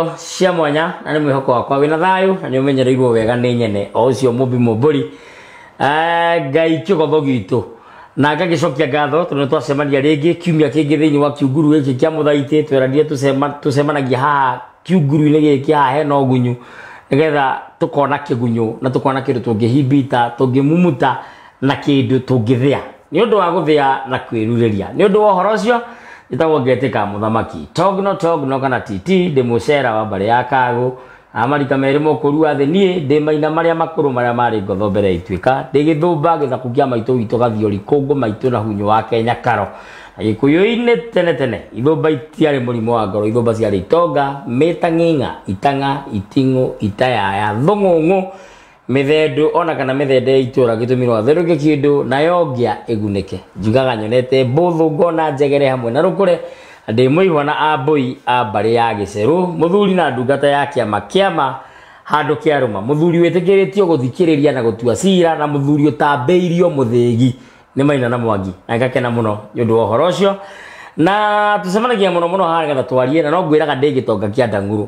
Cionererio cia mwanya na nĩ mwĩhoko wakwa wĩna thayũ na nĩ ũmenyereirwo wega nĩ nyene o ũcio mũmbi mũmbũri Ngai kĩgotho gitũ na ngagĩcokia ngatho tondũ twacemania rĩngĩ kiumia kĩngĩ thĩinĩ wa kiunguru gĩkĩ kĩa Mũthaitĩ tweranire tũcemanagia haha kiunguru-inĩ gĩkĩ haha hena ũgunyu nĩgetha tũkona kĩgunyo na tũkona kĩndũ tũngĩhimbita tũngĩmumuta na kĩndũ tũngĩthĩa nĩ ũndũ wa gũthĩa na kwĩrurĩria nĩ ũndũ wa ũhoro ũcio itagwo ngetĩka mũthamaki Togno kana titi ndĩmũcera wa mbarĩ ya Kagũ amarika merĩ mũkũru wa thĩ niĩ ndĩ maina marĩa makũrũ marĩa marĩ ngotho mbere ituĩka ndĩgĩthũmba gĩthaku kĩa maitũ witũ gathiori kũngũ maitũ na hunyo wa Kenya karo Gĩkũyũ-inĩ tene ithũmba itiarĩ mũrimũ wa ngoro ithũmba ciarĩ itonga mĩtang'ing'a itang'a iting'ũ itayaya thũng'ũng'ũ mĩthendo ona kana mĩthende itũra gĩtũmirwo atherũke kĩndũ nayo ngĩa ĩgunĩke njugaga nyonete mbũthũ ngona njegere hamwe na rũkũre ndĩ mũihwa na ambũi a mbarĩ ya Gĩcerũ mũthuri na ndungata ya kĩama handũ kĩarũma mũthuri wĩtĩkĩrĩtio gũthikĩrĩria na gũtua cira na mũthuri ũtambĩirio mũthĩgi nĩ Maina na Mwangi na ngakena mũno nĩ ũndũ wa ũhoro ũcio na tũcemanagia mũno haha nĩgetha twarie na no ngwĩraga ndĩ gĩtonga kĩa ndang'urũ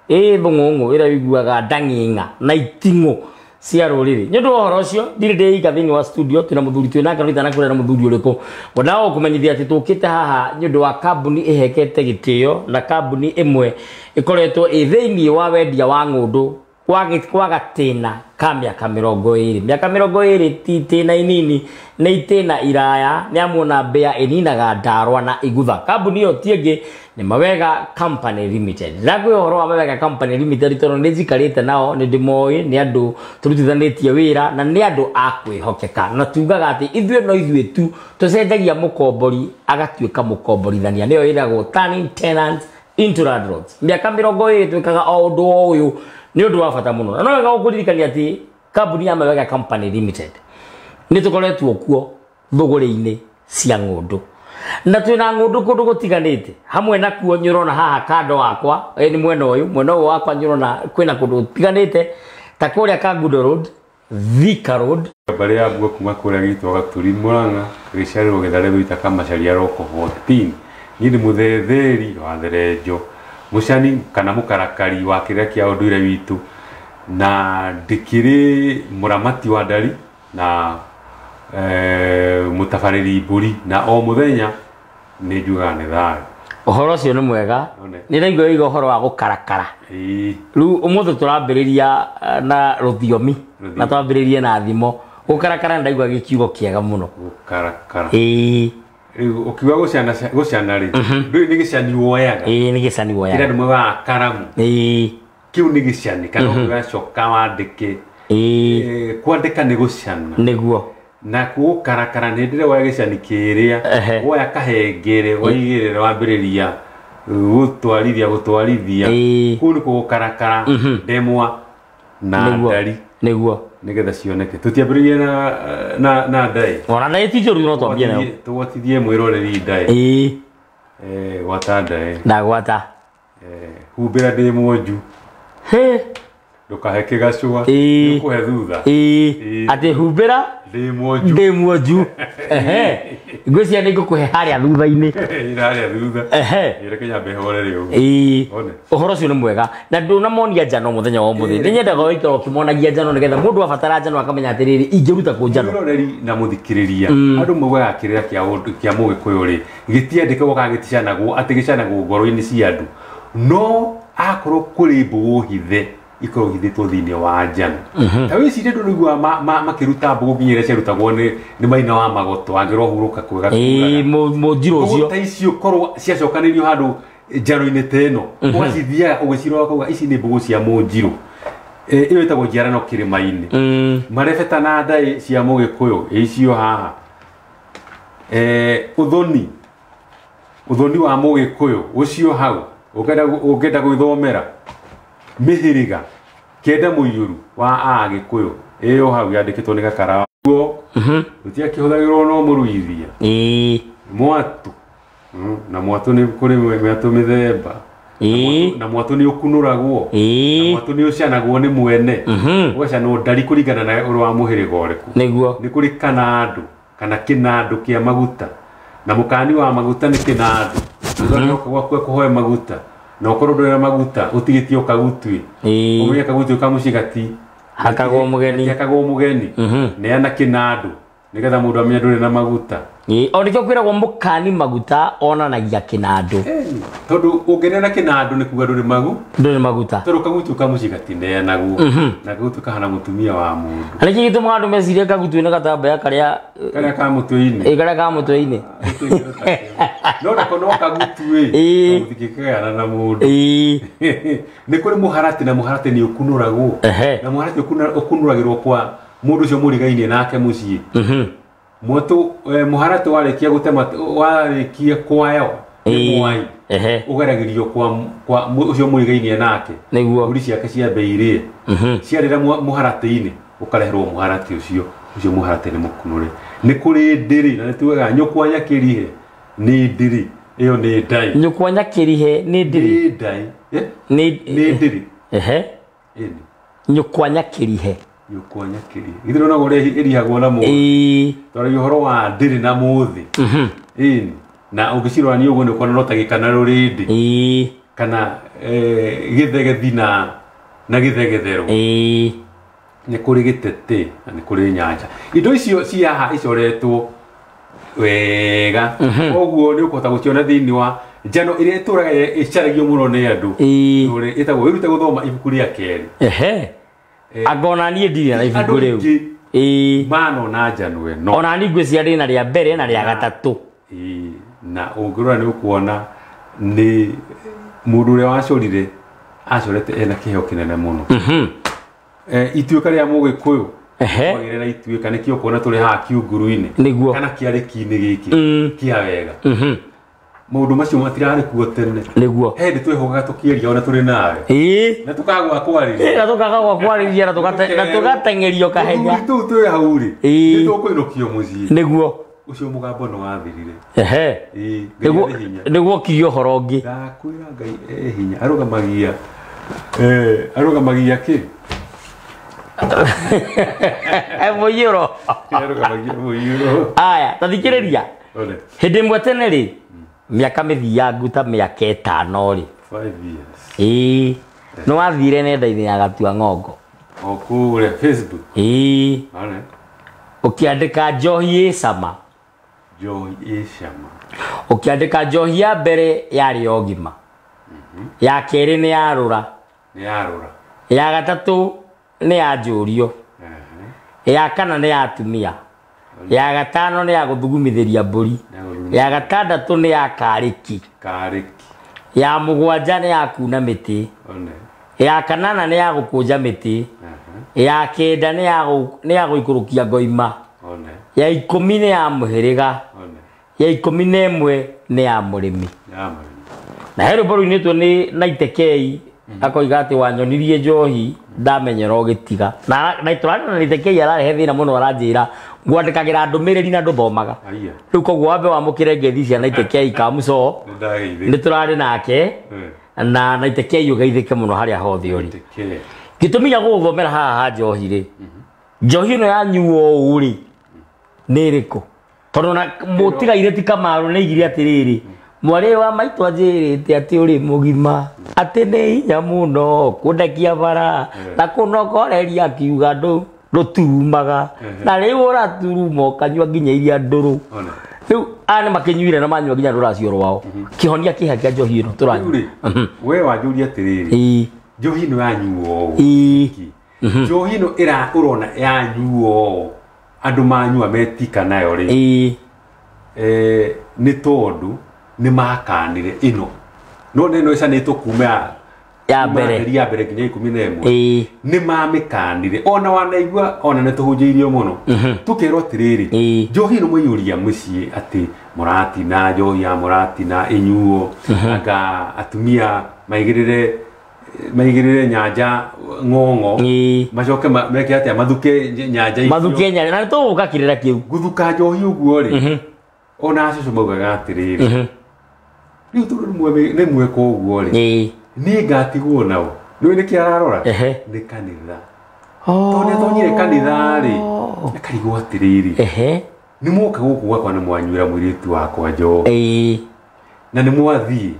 thũng'ũng'ũ ĩrĩa wĩiguaga ndang'ing'a na iting'ũ cia rũrĩrĩ nĩ ũndũ wa ũhoro ũcio ndirĩ ndĩika thĩinĩ wa studio twĩna mũthuri twĩnake no itana kũrera mũthuri ũrĩkũ ngwendaga gũkũmenyithia atĩ tũkĩte haha nĩ ũndũ wa kambuni ĩhekete gĩtĩo na kambuni ĩmwe ĩkoretwo ĩ thĩinĩ wa wendia wa ng'ũndũ kwa gatĩna ka mĩaka 20 mĩaka 20 ti tĩna inini nĩ itĩna iraya nĩ amuona mbĩa ĩninaga ndarwa na igutha kambuni ĩyo ti ĩngĩ nĩ Mawega Company Limited ndagwĩ ũhoro wa Mawega Company Limited tondũ nĩ njikarĩte nao nĩ ndĩmoĩ nĩ andũ tũrutithanĩtie wĩra na nĩ andũ a kwĩhokeka na tugaga atĩ ithuĩ no ithuĩ tu tũcenjagia mũkombori agatuĩka mũkomborithania nĩyo ĩragwo turning tenants into landlords mĩaka 20 twĩkaga o ũndũ o ũyũ nĩ ũndũ wa bata mũno na no wega gũkũririkania atĩ kambuni ya Mawega Company Limited nĩ tũkoretwo kuo thũgũrĩ-inĩ cia ng'ũndũ na twĩna ng'ũndũ kũndũ gũtiganĩte hamwe na kuo nyũrona haha kando wakwa nĩ mwena ũyũ wakwa nyũrona kwĩna kũndũ gũtiganĩte ta kũrĩa Kangundo Road Thika Road mbarĩ ya Mbua kuma kũrĩa gĩtwa Gaturi Mũrang'a gĩciarĩrwo Gĩtharĩ gwĩta Kamacharia Roko 14 niĩ nĩ mũthetheri wa Therenjo mũcani kana mũkarakari wa kĩrĩa kĩa ũndũire witũ na ndĩkĩrĩ mũramati wa ndari na mũtabarĩri mbũri na o mũthenya nĩ njugaga nĩ thayũ ũhoro ũcio nĩ mwega nĩ ndaigua wĩga ũhoro wa gũkarakara rĩu ũmũthĩ tũrambĩrĩria na rũthiomi na twambĩrĩrie na thimo gũkarakara ndaigua gĩkiugo kĩega mũno gũkarakara rĩu ũkiuga gũcana rĩ ndũĩ nĩ gĩcani woyaga nĩ gĩcani woyaga kĩrĩa andũ moigaga karamu kĩu nĩ gĩcani kana ũgacoka wandĩke kwandĩka nĩ gũcana nĩguo na gũkarakara nĩ ndĩrĩ woya gĩcani kĩrĩa woya kahengere waigĩrĩra wambĩrĩria gũtwarithia kũu nĩ gũkarakara ndemwa na ndari nĩguo nĩgetha cioneke tũtiambĩrĩrie na ndaĩ ona ndaĩ ti njũru no twambie nayo tũgwatithie mwĩroreri ndaĩ gwata ndaĩ ndagwata humbĩra ndĩ mwonju ndũkahe kĩgacũa nĩũkũhe thutha atĩ humbĩra ndĩ mwonju ngwĩciria nĩ ngũkũhe harĩa thutha-inĩ harĩa thutha reke nyambe hore rĩu ũhoro ũcio nĩ mwega na ndũnamonia njano mũthenya wa ũmũthĩ nĩ nyendaga gũikara ũkĩmonagia njano nĩgetha mũndũ abatara njano akamenya atĩrĩrĩ ingĩruta kũ njano mwĩroreri na mũthikĩrĩria andũ maugaga kĩrĩa kĩa Mũgĩkũyũ rĩ gĩtiandĩkagwo kana gĩticanagwo atĩ gĩcanagwo ngoro-inĩ cia andũ no akorwo kũrĩ mbũgũ hithe ikorwo hithĩtwo thĩinĩ wa njano ta wĩcirie ndũ nĩguo makĩruta mbũgũ nginya iria ciarutagwo nĩ Maina wa Magoto angĩrwo hurũka kwega mũnjiro ũcio ta icio korwo ciacokanĩrio handũ njano-inĩ ta ĩno ũgacithiaga ũgĩcirora ũkauga ici nĩ mbũgũ cia mũnjiro ĩyo ĩtagwo njiarano kĩrĩma-inĩ marebeta na ndaĩ cia Mũgĩkũyũ icio haha ũthoni wa Mũgĩkũyũ ũcio hau ũngĩenda gwĩthomera mĩhĩrĩga kenda mũiyũru wa Agĩkũyũ ĩyo hau yandĩkĩtwo nĩ gakara guo gũtiakĩhũthagĩrwo no mũruithia mwatũ na mwatũ nĩ kũrĩ mwatũ mĩthemba na mwatũ nĩ ũkunũragwo na mwatũ nĩ ũcanagwo nĩ mwene ũgacanwo ndari kũringana na ũrĩ wa mũhĩrĩga ũrĩkũ nĩ kũrĩ kanandũ kana kĩnandũ kĩa maguta na mũkani wa maguta nĩ kĩnandũ ũgacoka gwaku kũhoe maguta na ukorwo ndwena maguta utigitio kagutwi umenye kagutwi kamucigati hakagwo mugeni neana kinandu nigetha mundu amenye nduri na maguta o nikio kwiragwo mukani maguta onanagia kinandu tondu ungeneana kinandu ni kuga nduri maguta tondu kagutwi kamucigati neanaguo na kagutwi kahana mutumia wa mundu aniki gituma andu meciria kagutwi ni gatambaya karia ka mutwi-ini karia ka mutwi-ini no no kagutwi uthikikana na mundu ni kuri muharati na muharati ni ukunuragwo na muharati ukunuragirwo kwa mundu ucio murigainie nake mucii moto muharati warikia gutema warikia kwayo mwai ugeragirio kwa ucio murigainie nake niguo uri ciake cia beire ciarira muharati-ini ukareherwo muharati ucio muharati ni mukunure ni kuri ndiri na nitugaga nyukwa nyakirihe ni ndiri iyo ni ndai nyukwa nyakirihe ni ndiri ni ndai ni ndiri nyukwa nyakirihe githiro na gore irihagwo na muthi tori uhoro wa ndiri na muthi na ugicirwa ni uguo ni ukona notagikana rurindi kana githegethi na githegethero ni kuri gitete na ni kuri nyanja indo icio ciaha icoretwo wega oguo ni ukota guciona thiini wa njano iria ituraga icaragio muno ni andu uri itagwo wirute guthoma ibuku ria keri agona nie ndiri na ibuku riu mano na njano eno ona ni ngwe ciari na ria mbere na ria gatatu na ungirora ni ukuona ni mundu uria wacorire acorete ena kiheo kinene muno ituika ria mugikuyu ogire na ituika ni kio kuona turi ha kiunguru-ini kana kiariki-ini giki kia wega maundu macio matirari kuo tene niguo hindi twehogaga tukieria ona turi nawe na tukagwa kwariria na tukagwa kwariria na tugatengerio kahenya tu twi hauri ni tukuinukio mucii niguo ucio mugambo no wathirire niguo kigio horongi ndakwira Ngai hinya arugamagia ki muyuro aya tathikiriria hindi imwe tene ri miaka mithiangu ta miaka 5 ri 5 years no wathire nenda-ini ya Gatua Ng'ongo okure Facebook ukiandika njohi icama ukiandika njohi ya mbere yari ogima ya keri ni yarura ya gatatu ni ya njurio ya kana ni ya atumia ya gatano ni ya guthugumithiria mburi ya gatandatu ni ya kariki ya mugwanja ni ya kuna miti ya kanana ni ya gukunja miti ya kenda ni ya guikurukia ngoima ya 10 ni ya muhiriga ya 11 ni ya murimi na hero boru-ini tu ni Naitekei akoiga ati wanyonirie njohi ndamenyera ogitiga na iturana na Naitekei ararehe thina muno aranjira ngwandikagira ndumiriri na nduthomaga riu koguo wambe wamukire ngethi cia Naitekei kamuco ni turari nake na Naitekei ugeithike muno haria hothe uri gitumi ya guthomera haha njohi ri njohi no yanyuo uri ni riku tondu na mutigaire ti Kamaru ni igire atiriri mwari wa maitu anjirite ati uri mugima ati ni hinya muno kundekia bara na kunogoreria kiuga ndu ruturumaga na riu uraturuma kanyua nginya iria nduru riu ane makinyuire na manyua nginya ruracio rwao kihonia kihakia njohi ino turanyua we wanjuria atiriri njohi no yanyuo njohi no urona yanyuo andu manyua metika nayo ri ni tondu ni makanire ino no neno ica ni tukuma ya mbere nginya 11 ni mamikanire ona wanaigua ona ne tuhunjiirio muno tukero atiriri njohi no muyuria mucii ati muratina njohi ya muratina inyuo anga atumia maigirire nyanja Ng'ong'o macoke meke ati mathuke nyanja na tuguka kirira kiu guthuka njohi uguo ri ona acio maugaga atiriri riu tu ni mweko uguo ri ni ngatigwo nao ni kiararora ni kanitha tone thonyire kanitha ri akarigwo atiriri ni muka guku gwakwa ni mwanyuira mwiritu wakwa njo na ni mwathii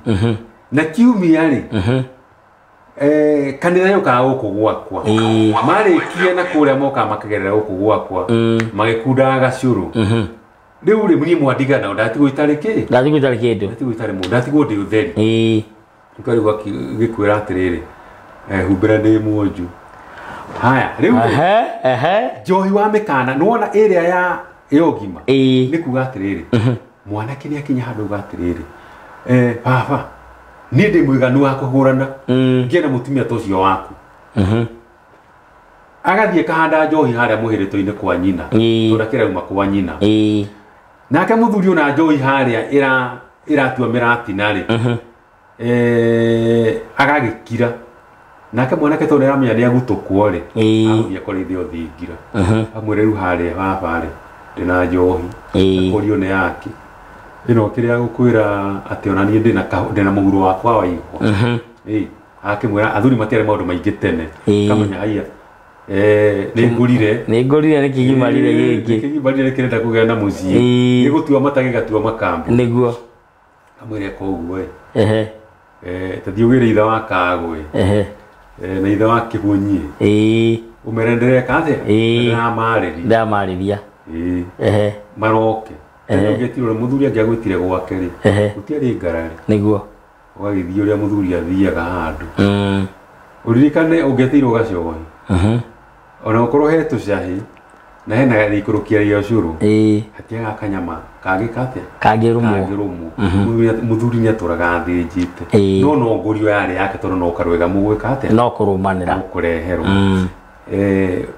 na kiumia ri kanitha yoka guku gwakwa marikia na kuria moka makagerera guku gwakwa magikunda gacuru riu ri muni mwandigana ndatigo itariki ndatigo itari mu ndatigo ndi utheri nkarigwa gikwira atiriri humbira ndi mwonju haya riu njohi wa mikana nuona area ya yogima ni kuga atiriri mwanake ni akinya handu gatiriri baba ni ndi mwiganu wa kuhurana ngiena mutumia tocio waku agathie kahanda njohi haria muhirito-ini kwa nyina tondakira uma kwa nyina nake muthuri ona njohi haria iratua miratina ri agagikira nake mwanake tondu aramenya ni agutukwo ri aguthie korithio thingira amwire riu haria baba ri ndina njohi korio ni yake ino kiria gukwira ati ona ni ndina muguru wakwa wa igwa akimwira athuri matiare maundu maingi tene kamenya haiya ni ngurire ni kigimarire kirenda kugenda mucii ni gutua matage gatua makambi niguo amwire koguo tathiugire itha wa kagwe na itha wa kihunyi umerenderea kaze ndamariria maroke ngetiro muthuri angiagwitire gwake ri gutiari ngarari niguo wagithio ria muthuri athiaga handu uririkane ungetirwo gacohi ona ukorwo he tucahi na hena rikurukia ria ucuru hatiaga kanyama kagikate kagirumu muthuri ni aturaga thinjite no ngurio yari yake tondu no karwega mugwikate no kurumanira kureherwo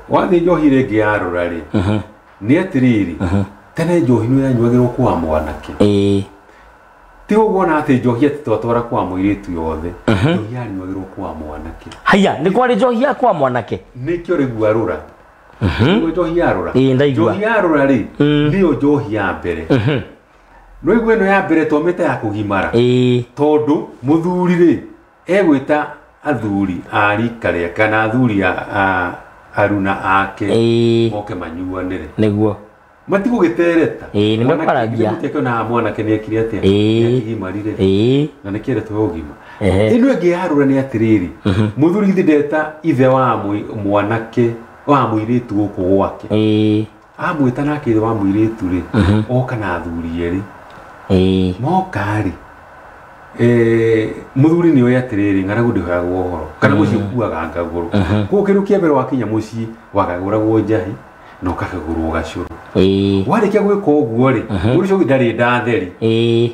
wathi njohi ringi yarura ri ni atiriri tene njohi no yanyuagirwo kwa mwanake ti ugona ati njohi ati twatwara kwa muiritu yothe njohi yanyuagirwo kwa mwanake haya ni kwari njohi ya kwa mwanake nikio rigua rura njohi yarura ndaigua njohi yarura ri niyo njohi ya mbere no igwe no ya mbere tomete ya kugimara tondu muthuri ri egwita athuri ari karia kana athuri aruna ake moke manyuanire niguo matigo gitereta ni mekwaragia muteke na mwanake ni akiri atia akigimarire na nikire twogima ino enge yarura ni atiriri muthuri thindeta ithe wa mwanake wa muiritu guku gwake amwita nake ithe wa muiritu ri oka na athuri eri mokari muthuri ni oya atiriri ngaragu ndihoyagwo horo kana muci kuaga ngaguru ko kiru kia mbere wakinya muci wakaguragwo njahi no kakagurwo gacuru warikia gwika uguo ri urico ndari ndatheri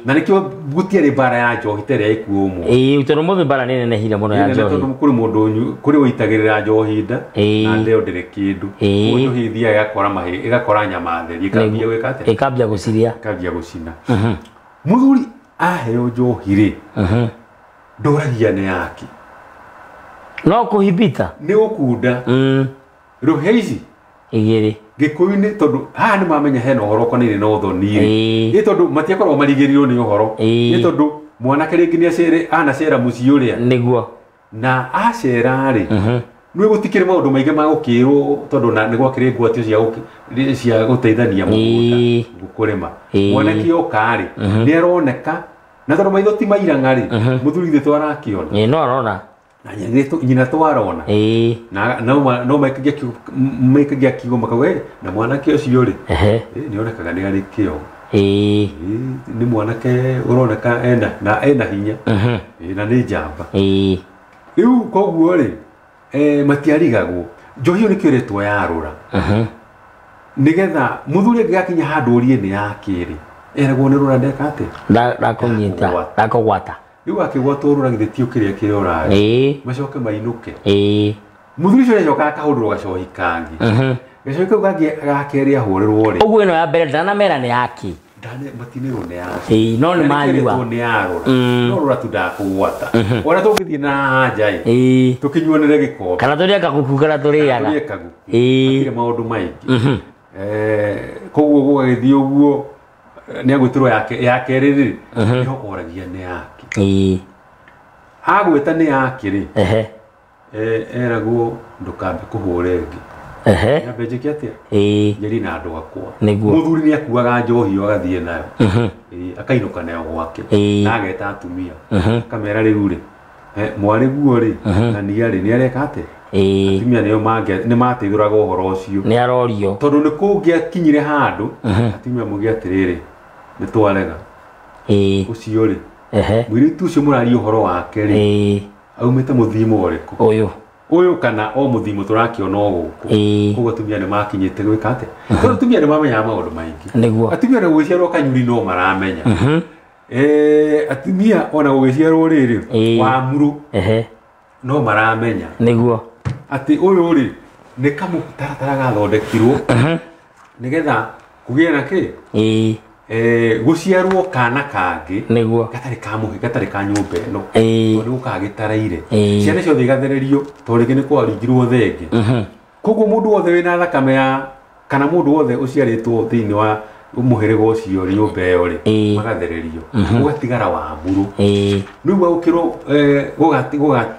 na nikio gutiari bara ya njohi tere ikuumo tondu muthe bara ni nene hire muno ya njohi tondu kuri mundu kuri uitagirira njohi nda na ndeo ndire kindu njohi thia igakora mahi igakora nyama theri ikambia gwika ate ikambia guciria gucina muthuri aheo njohi ri ndoragia ni yake no kuhibita ni ukunda ruheici igiri gikuyu-ini tondu haha ni mamenya hena uhoro konire na uthoni ni tondu matiakorwo marigirirwo ni uhoro ni tondu mwanake ringi ni acere anacera mucii uria niguo na acera ri nwe gutikire maundu maingi ma gukirwo tondu na ni gwakire ngwatio cia guteithania mugunda gukurima mwanake oka ri ni aroneka na tondu maitho ti mairanga ri muthuri ithe twarakiona no arona na nyina twarona na no maikagia kigo makawe na mwanake ucio ri ni onekaga ni ari kio ni mwanake uroneka ena hinya na ni njamba riu koguo ri matiarigagwo njohi ni kiretwo yarura nigetha muthuri angigakinya handu urie ni yakiri eragwo ni rura ndeka ate ndakogwata riu akigwata urura githitio kiria kiri urari macoke mainuke muthuri ucio acoka akahundurwo gacohi kangi gacohi kau gangi gakeri ahurirwo ri uguo ino ya mbere ndanamera ni yaki matinirwo ni yaki no ni manyua ni yarura no rura tu ndakugwata ona tungithie na hanja tukinyuanire gikombe kana turia kaguku kana turiaga atire maundu maingi koguo gugagithie uguo ni agwitirwo yake riri niho oragia ni yake agwita ni yake ri eragwo ndukambe kuhure ngi nyambe njĩke atĩa njeri na andũ akwa nĩguo mũthuri nĩ akuaga njohi agathiĩ nayo akainũka nayo gwake na ageta atumia akamera rĩu rĩ mwarĩguo rĩ na niarĩ nĩ areka atĩa atumia nĩ mateithũraga ũhoro ũcio nĩ arorio tondũ nĩ kũngĩakinyire handũ atumia mũgĩ atĩrĩrĩ nĩ twarega ũcio rĩ mũirĩtu ũcio mũraria ũhoro wake rĩ aumĩte mũthimo ũrĩkũ ũyũ kana o mũthimo tũrakĩona o gũkũ koguo atumia nĩ makinyĩte gwĩka atĩa tondũ atumia nĩ mamenyaga maũndũ maingĩ atumia na gũgĩciarwo kanyuri no maramenya atumia ona gũgĩciarwo rĩrĩ wamuru no maramenya nĩguo atĩ ũyũ rĩ nĩ kamũtaratara gathondekirwo nĩgetha kũgĩe na kĩ guciarwo kana kangĩ nĩguo gatarĩ ka nyũmba ĩno tondũ gũkagĩtaraire ciana ciothe igathererio tondũ rĩngĩ nĩ kwaringirwo thenge koguo mũndũ wothe wĩna thakame ya kana mũndũ wothe ũciarĩtwo thĩinĩ wa mũhĩrĩga ũcio nyũmba ĩyo rĩ magathererio gũgatigara wamburu rĩu gũkĩrwo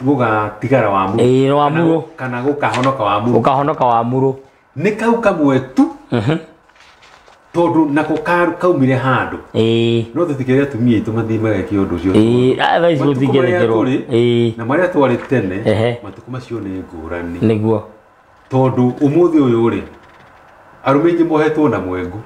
gũgatigara wamburu kana gũkahonoka wamburu nĩ kau kamwe tu tondu nako kaumire handu no tutikire atumia itu mathii mageke undu ucio thaici gutigerekerwo na maria twari tene matuku macio ni ngurani niguo tondu umuthi uyu ri arume ingi mohetwo na mwengu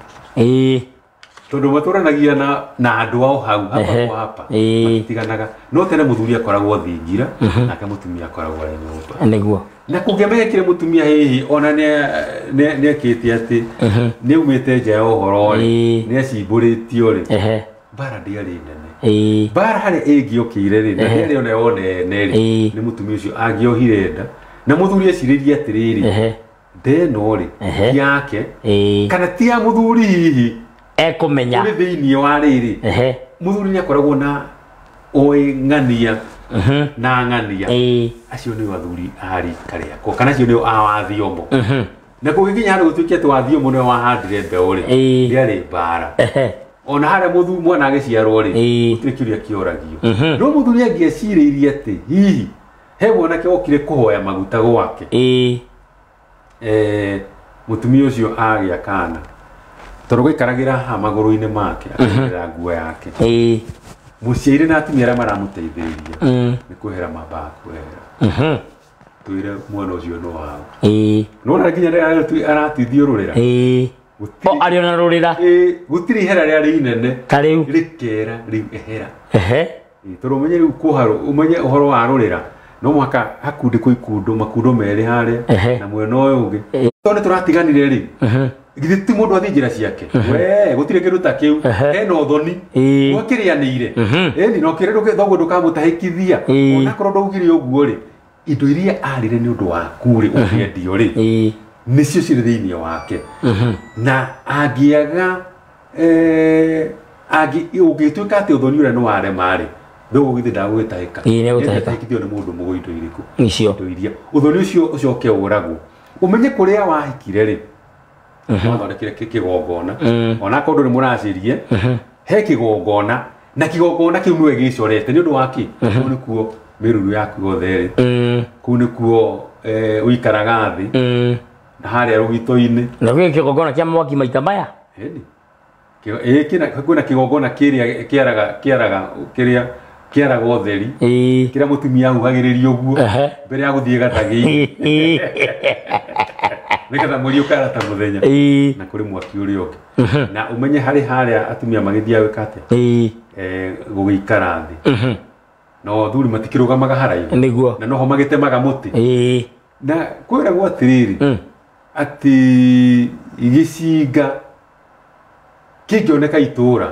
tondu maturanagia na andu ao hau hapa matiganaga no tene muthuri akoragwo thingira nake mutumia akoragwo ari nyumba niguo na kungemekire mutumia hihi ona ne akiti ati ni umite nja ya uhoro ri ni acimburitio ri bara ndiari nene bara hari ingiokire ri na ndiari ona yone ri ni mutumia ucio angiohire nda na muthuri aciririe atiriri ndeno ri yake kana ti ya muthuri hihi ekumenya uri thiini wa riri muthuri ni akoragwo na oi ng'ania na ng'ania acio ni wathuri ari kariako kana acio ni awathiomo na kugikinya handu gutuike tu wathiomo ni wahandire mbeo ri ndiari bara ona hare muthu mwana agiciarwo ri gutikiria kioragio no muthuri angieciririe ati hihi he mwanake okire kuhoya maguta gwake mutumia ucio agia kana tondu guikaragira ha maguru-ini make akira nguo yake muciiri na atumia aria maramuteithĩrĩria nĩ kwehera mambaga kwehera twĩre mwana ũcio no wao nona nginya rĩrĩa aratithiũrũrĩra arĩ ona rũrĩra gũtirĩ ihera rĩarĩ inene ta rĩu rĩkera rĩu ehera tondũ ũmenye rĩu ũmenye ũhoro wa rũrĩra no mũhaka hakundĩkwo ikundo makundo merĩ harĩa na mwena ũyũ ũngĩ tondũ nĩ tũratiganire rĩ githĩ ti mũndũ athi njĩra ciake we gũtirĩ kĩndũ ta kĩu hena ũthoni gwakĩrĩanĩire ĩni no kĩrĩ thoguo ndũkamũtahĩkithia onakorwo ndaugire ũguo rĩ indo iria arĩre nĩ ũndũ waku rĩ ũkĩendio rĩ nĩcio cirĩ thĩinĩ wake na angĩaga ũngĩtuĩka atĩ ũthoni ũrĩa nĩ warema rĩ thoguo githĩ ndagũgĩtahĩka nĩgũtahĩkithio nĩ mũndũ mũgũ indo irĩkũ indo iria ũthoni ũcio ũcoke ũragwo ũmenye kũrĩa wahikire rĩ thondekire kĩgongona ona korwo ndũrĩ mũracirie he kĩgongona na kĩgongona kĩu nĩwe gĩcorete nĩ ũndũ wa kĩ kũu nĩkuo mĩruru yaku yothe rĩ kũu nĩkuo ũikaraga thĩ na harĩa rũgito-inĩ na gwĩ kĩgongona kĩa mwaki maita maya kwĩna kĩgongona kĩrĩa kĩaraga ũtheri kĩrĩa mũtumia ahuhagĩrĩria ũguo mbere ya gũthiĩ gatagĩ-inĩ nĩgetha mweri ũkarata mũthenya na kũrĩ mwaki ũrĩa ũngĩ na ũmenye harĩa atumia magĩthiaga gwĩka atĩa gũgĩikara thĩ no athuri matikĩrũgamaga haraihu nĩguo na noho magĩtemaga mũtĩ na kwĩragwo atĩrĩrĩ atĩ gĩcinga kĩngĩoneka itũũra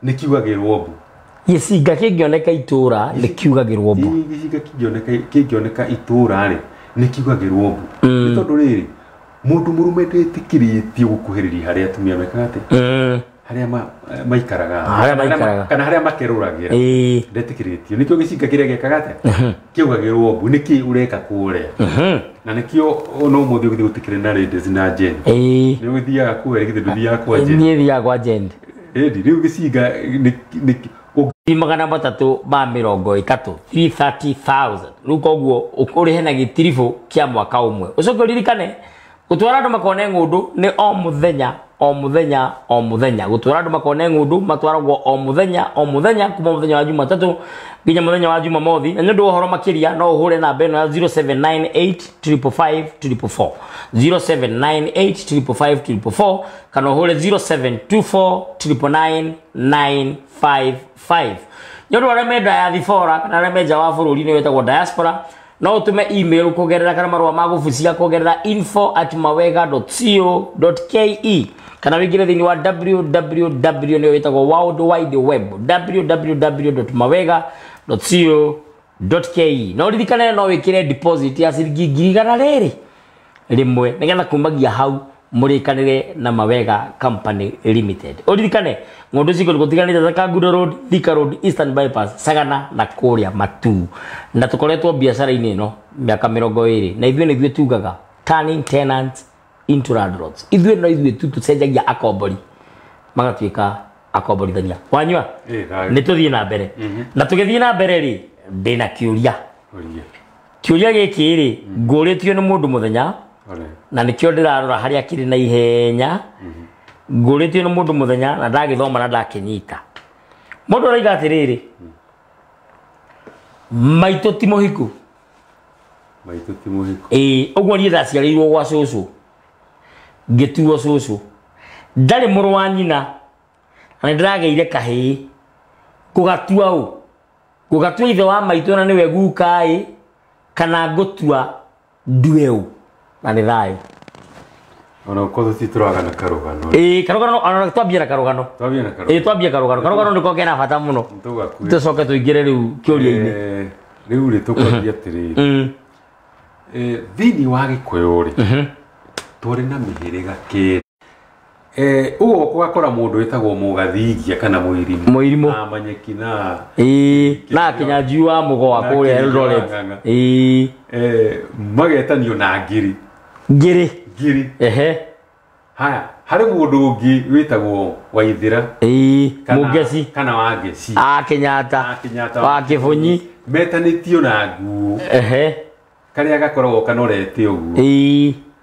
nĩ kiugagĩrwo mbu gĩcinga kĩngĩoneka itũũra nĩ kiugagĩrwo mbu gĩcinga kĩngĩoneka itũũra rĩ nĩ kiugagĩrwo mbu nĩ tondũ rĩrĩ mũndũ mũrume ndĩtĩkĩrĩtio gũkuhĩrĩria harĩa atumia mekaga atĩ harĩa maikaraga kana harĩa makerũragĩra ndĩtĩkĩrĩtio nĩkĩo gĩcinga kĩrĩa gĩkaga atĩa kiugagĩrwo mbu nĩkĩ ũreka kũrĩa na nĩkĩo no mũthĩ ũgĩthiĩ gũtikĩrĩ na ladies na gent nĩ ũgĩthiaga kũrĩa githĩ ndũthiaga kwa gent niĩ thiaga kwa gent rĩu gĩcinga magana matatũ ma mĩrongo ĩtatũ 330,000 rĩu koguo ũrĩhe na gĩtiribũ kĩa mwaka ũmwe ũcoke ũririkane gutwara andu makone ngundu ni o muthenya gutwara andu makone ngundu matwaragwo o muthenya kuma muthenya wa Jumatatu nginya muthenya wa Jumamothi na ndu uhoro makiria no uhure namba eno ya 0798555444 0798555444 kana uhure 0724999955 nyondo ara menda ya thifora kana ara meja wa bururi ni wetagwo diaspora no utume email kugerera kana marwa magufucia kugerera info@mawega.co.ke kana wigire thini wa www ni wetagwo world wide web www.mawega.co.ke no ririkane no wikire deposit ya ciringi 100 rimwe nigetha kumagia hau murikanire na Mawega Company Limited uririkane ngundu ciko gutiganite za Kangundo Road, Thika Road, Eastern Bypass, Sagana na kuria Matu na tukoretwo biashara ini no miaka 20 na ithuĩ nĩthuĩ tugaga turning tenants into landlords ithuĩ tucenjagia akombori magatuĩka akomborithania wanyua nĩ tũthiĩ na mbere na tũgĩthiĩ na mbere rĩ ndĩna kĩũria gĩkĩ rĩ ngũrĩtio nĩ mũndũ mũthenya na nikio ndirarora haria kiri na ihenya ngũrĩtio nĩ mũndũ mũthenya na ndagĩthoma na ndakinyita mũndũ araiga atĩrĩrĩ maitũ ti mũhiku ũguo niĩ ndaciarĩirwo gwa cũcũ ngĩtuo cũcũ ndarĩ mũrũ wa nyina na nĩndĩragĩire kahĩĩ ngũgatua ithe wa maitũ na nĩwe guka kana ngũtua ndue ũ na nĩ thayũ ona uko tuturaga na karugano karugano ona twambia na karugano karugano niko kena bata muno tucoke tuingire riu kiuria-ini riu ri tukwambia atiri thini wa Gikuyu ri turi na mihiriga kiri ugo kwakora mundu wetagwo Mugathigia kana Muirimu amanyeki na na kinyanju wa Mugoa kuria Eldoret magetanio na ngiri haya hari mundu ungi witagwo Waithira Mugeci kana Wangeci Kenyatta wa Kibunyi metanitio na nguo karia gakoragwo kanorete uguo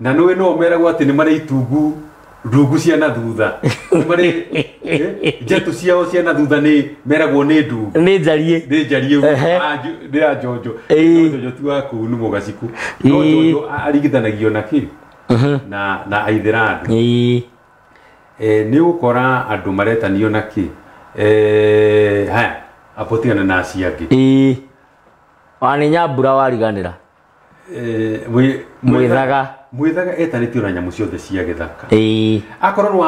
na nwe no meragwo ati ni mari itungu ndungu cia na thutha mari jetu ciao cia na thutha ni meragwo ni ndungu ni njarie ndi ajojo tu aku ni Mugaciku no jojo arigithanagio na ki na Aithĩrandu ni ukora andu maretanio na ki haya apotigana na ciangi wani Nyambura wariganira mwithaga etanitio na nyamu ciothe cia githaka akorwo ni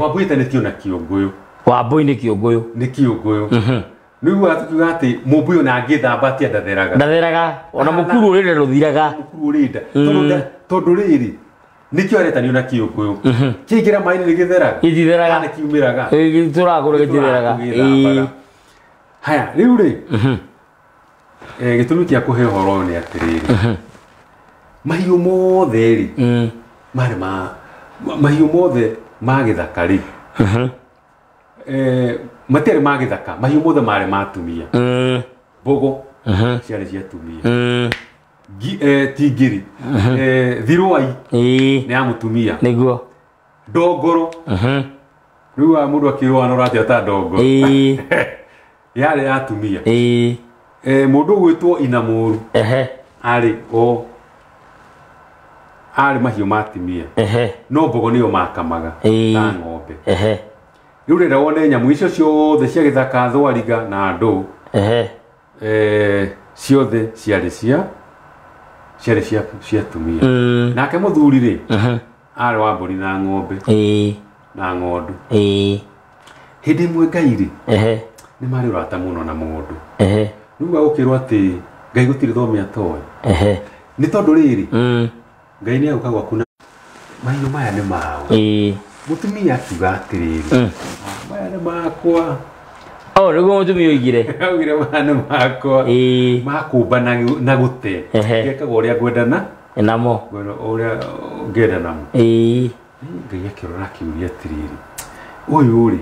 Wambui etanitio na Kĩũngũyũ Wambui ni Kĩũngũyũ niu atukiuga ati Mũmbui ona angithamba atia ndatheraga ona mukuru urinde ruthiraga tondu riri nikio aretanio na Kĩũngũyũ kiingira mai ni githeraga kiumiraga turagura githeraga haya riu ri gitumi kia kuhe horo ni atiriri mahiũ mothe ri mari mahiũ mothe ma githaka ri materi ma githaka mahiũ mothe mari matumia mbogo ciarĩ cia atumia tingiri thiruai ni ya mutumia niguo ndongoro riu wa mundu akirwa no rati ata ndongoro yale ya atumia mundu gwitwo Inamuru ari mahiũ matimia no mbogo niyo makamaga na ng'ombe riu renda wone nyamu icio ciothe cia githaka thwariga na ndũ ciothe ciarĩ cia atumia nake mũthuri ri arĩ wa mbũri na ng'ombe na ng'ondu hĩndĩ ĩmwe Ngai ri nĩ marĩ ũrata mũno na mũndũ rĩu agũkĩrwo atĩ Ngai gũtirĩ thomia toĩ nĩ tondũ rĩrĩ Ngai nĩ agũka gwaku na mahiũ maya nĩ mao mutumia akiuga atĩrĩrĩ maya nĩ makwa nĩguo mutumia oigire augire maya nĩ makwa makũmba na gũte gekaga ũrĩa ngwendana namo ũrĩa ngenda namo Ngai akĩrora akiuria atĩrĩrĩ ũyũ rĩ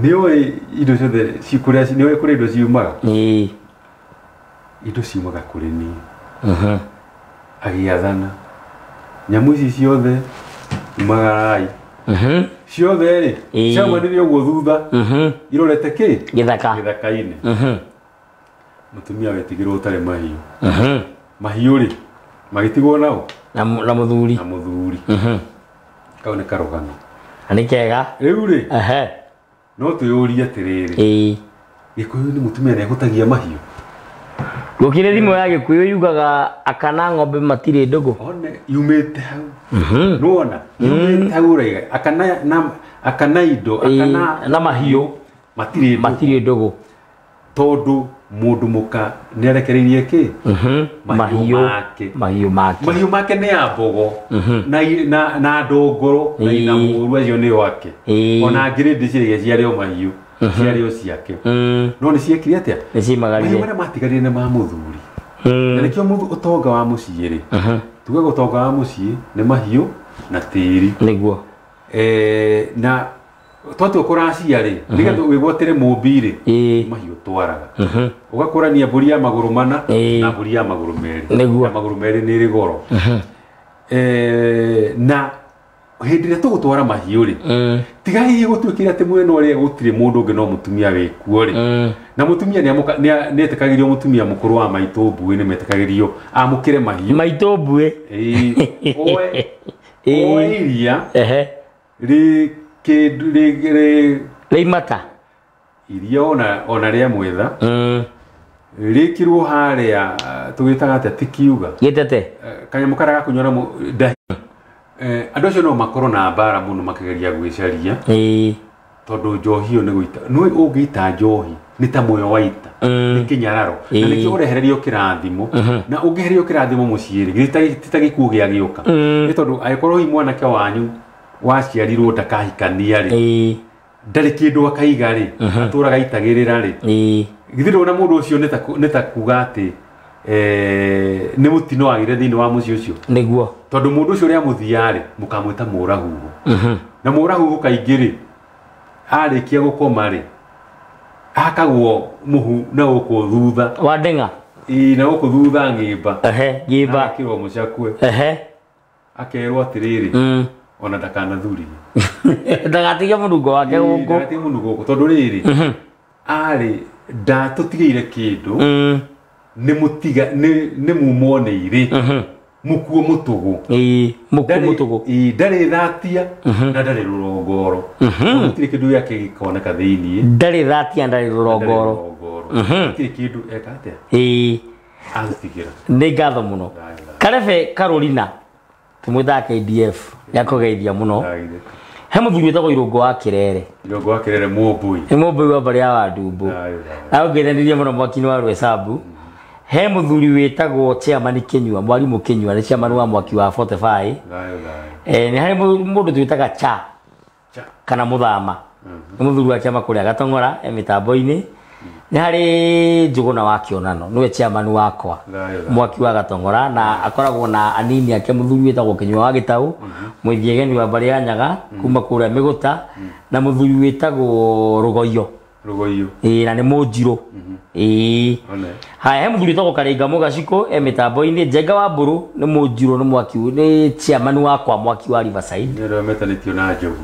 nĩoĩ indo ciothe cikũrĩa nĩoĩ kũrĩa indo ciumaga indo ciumaga kũrĩ niĩ agĩathana nyamu ici ciothe magarai ciothe ri ciama nĩ ũguo thutha irorete kĩ gĩthaka-inĩ mũtumia wetigĩrwo ũtarĩ mahiũ mahiũ rĩ magĩtigwo nao na mũthuri kau nĩ karũgano na nĩ kega rĩu rĩ no twĩyũrie atĩrĩrĩ Gĩkũyũ nĩ mũtumia nĩehũtagia mahiũ gũkĩrĩ thimũ ya Gĩkũyũ yugaga akana ng'ombe matirĩ ndũgũ one yumĩte hau nuona yumĩte hau raiga akana indo akana na mahiũ matirĩ ndũgũ tondũ mũndũ mũka nĩarekereirie kĩ mahiũ make nĩ ya mbogo na ndongoro na ina mũrũ acio nĩ wake ona ngirĩndi cirĩge ciarĩo mahiũ ciarĩo ciake no nĩ ciekire atĩa mahiũ marĩa matigarire nĩ ma mũthuri na nĩkĩo mũndũ ũtonga wa mũciĩ rĩ tugaga ũtonga wa mũciĩ nĩ mahiũ na tĩri nĩguo na twatua kũracia rĩ nĩgetha wĩgwatĩre mũmbi rĩ mahiũ twaraga ũgakũrania mbũri ya magũrũ mana na mbũri ya magũrũ merĩ ya magũrũ merĩ nĩ ĩrĩ goro na hĩndĩ ĩrĩa tũgũtwara mahiũ rĩ tiga hihi gũtuĩkĩre atĩ mwena ũrĩa gũtirĩ mũndũ ũngĩ no mũtumia wĩkuo rĩ na mũtumia nĩetĩkagĩrio mũtumia mũkũrũ wa maitũ mbuĩ nĩmetĩkagĩrio amũkĩre mahiũ maitũ mbuĩ oe iria rĩ Reimata iria ona rĩa mwetha rĩkirwo harĩa tũgĩtaga atĩa tikiuga gĩtete kanyamũ karĩa gakunyora andũ acio no makorwo na mbara mũno makĩgeria gwĩcaria tondũ njohi ĩyo nĩ gũita nĩ ũngĩita njohi nĩ ta muoyo wa ita nĩ kĩnyararo na nĩkĩo ũrehererio kĩrathimo na ũngĩhererio kĩrathimo mũciĩ rĩ gĩtagĩkuo gĩa gĩũka nĩ tondũ angĩkorwo hihi mwanake wanyu waciarirwo ndakahikania rĩ ndarĩ kĩndũ akaiga rĩ atũraga itagĩrĩra rĩ githirwo na mũndũ ũcio nĩ ta kuga atĩ nĩ mũtino wagire thĩinĩ wa mũciĩ ũcio nĩguo tondũ mũndũ ũcio ũrĩa mũthia rĩ mũkamwĩta mũrahuhu na mũrahuhu kaingĩ rĩ arĩkia gũkoma rĩ akagwo mũhu na gũkũ thutha wa ndeng'a na gũkũ thutha ng'ĩmba ng'ĩmba akĩrwo mũcakwe akerwo atĩrĩrĩ ona ndakanathuririe ndagatige mũnungo wake gũkũ ndagatige mũnungo gũkũ tondũ rĩrĩ arĩ ndatũtigĩire kĩndũ nĩ mumwo nĩ irĩ mukuo mũtũgũ ndarĩ thatia na ndarĩ rũrongoro gũtirĩ kĩndũ gĩake gĩkoneka thĩiniĩ ndarĩ thatia ndarĩ rũrongoro gũtirĩ kĩndũ eka atĩa agũtigĩra nĩ ngatho mũno Karebe Carolina tumwĩtaga KDF nĩakũgeithia mũno he mũthuri wĩtagwo Irũngũ wa Kĩrere mũmbui nĩ mũmbui wa mbarĩ ya Wandumbu agũgeithanirie mũno mwaki-inĩ wa Rwĩcambu he mũthuri wĩtagwo Chairman Kĩnyua mwarimũ Kĩnyua nĩ chairman wa mwaki wa 45 nĩ harĩ mũndũ twĩtaga Cha kana Mũthama nĩ mũthuri wa kĩama kũrĩa Gatong'ora mĩtambo-inĩ nĩ harĩ Njũgũna wa Kĩonano nĩwe chairman wakwa mwaki wa Gatong'ora na akoragwo na anini ake mũthuri wĩtagwo Kĩnyua wa Gĩtaũ mũthiegeni wa mbarĩ ya Nyaga kuma kũrĩa Mĩgũta na mũthuri wĩtagwo Rũgoyo na nĩ Mũnjirũ haya he mũthuri wĩtagwo Karĩnga Mũgacikũ mĩtambo-inĩ Njenga wa Mbũrũ nĩ Mũnjirũ nĩ mwaki nĩ chairman wakwa mwaki wa Riverside metanĩtio na Njogu